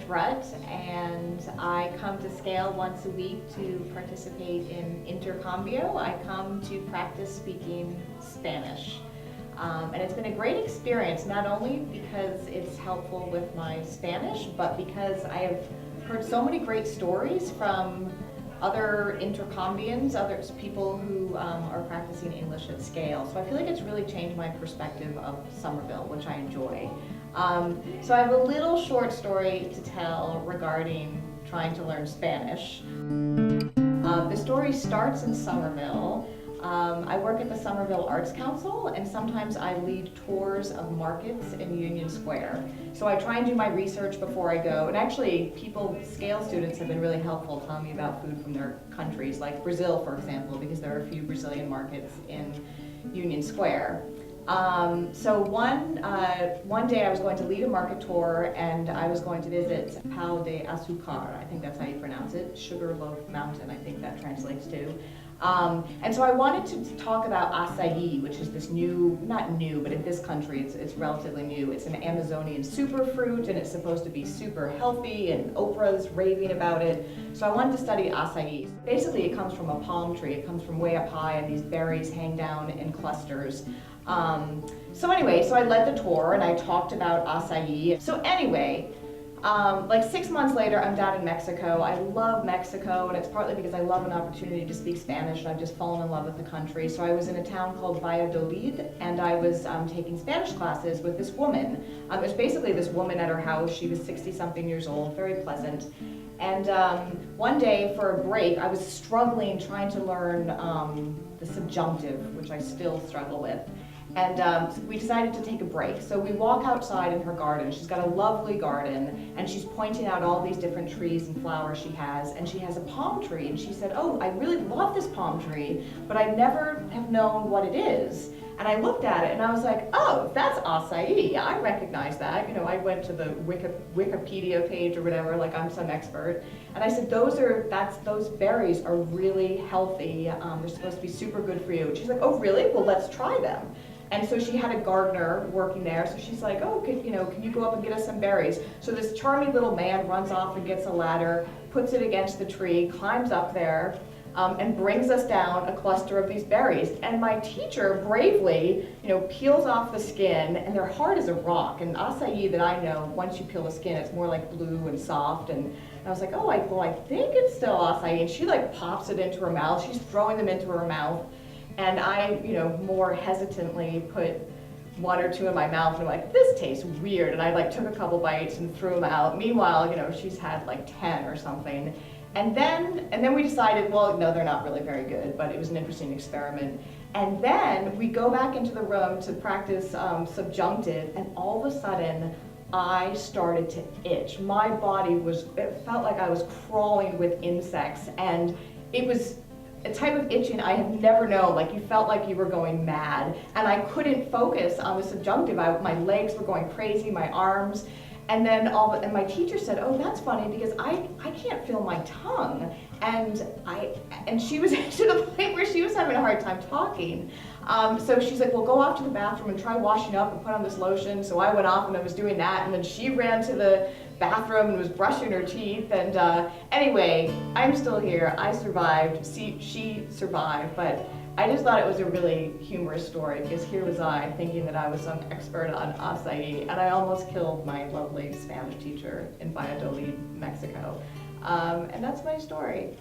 Brett, and I come to Scale once a week to participate in Intercambio. I come to practice speaking Spanish. And it's been a great experience, not only because it's helpful with my Spanish, but because I have heard so many great stories from other intercambians, other people who are practicing English at Scale. So I feel like it's really changed my perspective of Somerville, which I enjoy. So I have a little short story to tell regarding trying to learn Spanish. The story starts in Somerville. I work at the Somerville Arts Council, and sometimes I lead tours of markets in Union Square. So I try and do my research before I go, and actually Scale students have been really helpful telling me about food from their countries, like Brazil, for example, because there are a few Brazilian markets in Union Square. So one day I was going to lead a market tour, and I was going to visit Pau de Açúcar, I think that's how you pronounce it, Sugarloaf Mountain, I think that translates to. And so I wanted to talk about acai, which is this not new, but in this country it's relatively new. It's an Amazonian superfruit, and it's supposed to be super healthy, and Oprah's raving about it. So I wanted to study acai. Basically it comes from a palm tree. It comes from way up high, and these berries hang down in clusters. So I led the tour and I talked about acai. So anyway, like 6 months later, I'm down in Mexico. I love Mexico, and it's partly because I love an opportunity to speak Spanish, and I've just fallen in love with the country. So I was in a town called Valladolid, and I was taking Spanish classes with this woman. It was basically this woman at her house. She was 60-something years old, very pleasant. And one day for a break, I was struggling trying to learn the subjunctive, which I still struggle with. And so we decided to take a break. So we walk outside in her garden. She's got a lovely garden, and she's pointing out all these different trees and flowers she has. And she has a palm tree, and she said, "Oh, I really love this palm tree, but I never have known what it is." And I looked at it and I was like, "Oh, that's acai. I recognize that." You know, I went to the Wikipedia page or whatever, like I'm some expert. And I said, those berries are really healthy. They're supposed to be super good for you. And she's like, "Oh, really? Well, let's try them." And so she had a gardener working there, so she's like, "Oh, can you go up and get us some berries?" So this charming little man runs off and gets a ladder, puts it against the tree, climbs up there, and brings us down a cluster of these berries. And my teacher bravely, peels off the skin, and they're hard as a rock. And acai that I know, once you peel the skin, it's more like blue and soft. And I was like, "Oh, I think it's still acai." And she like pops it into her mouth. She's throwing them into her mouth. And I, more hesitantly put one or two in my mouth, and I'm like, "This tastes weird." And I like took a couple bites and threw them out. Meanwhile, she's had like 10 or something. And then we decided, well, no, they're not really very good, but it was an interesting experiment. And then we go back into the room to practice subjunctive, and all of a sudden, I started to itch. My body it felt like I was crawling with insects, and it was a type of itching I have never known. Like, you felt like you were going mad, and I couldn't focus on the subjunctive. My legs were going crazy, my arms. And then and my teacher said, "Oh, that's funny, because I can't feel my tongue." And she was to the point where she was having a hard time talking. So she's like, "Well, go off to the bathroom and try washing up and put on this lotion." So I went off and I was doing that, and then she ran to the bathroom and was brushing her teeth. And anyway, I'm still here. I survived. She survived, but I just thought it was a really humorous story, because here was I thinking that I was some expert on acai, and I almost killed my lovely Spanish teacher in Valladolid, Mexico. And that's my story.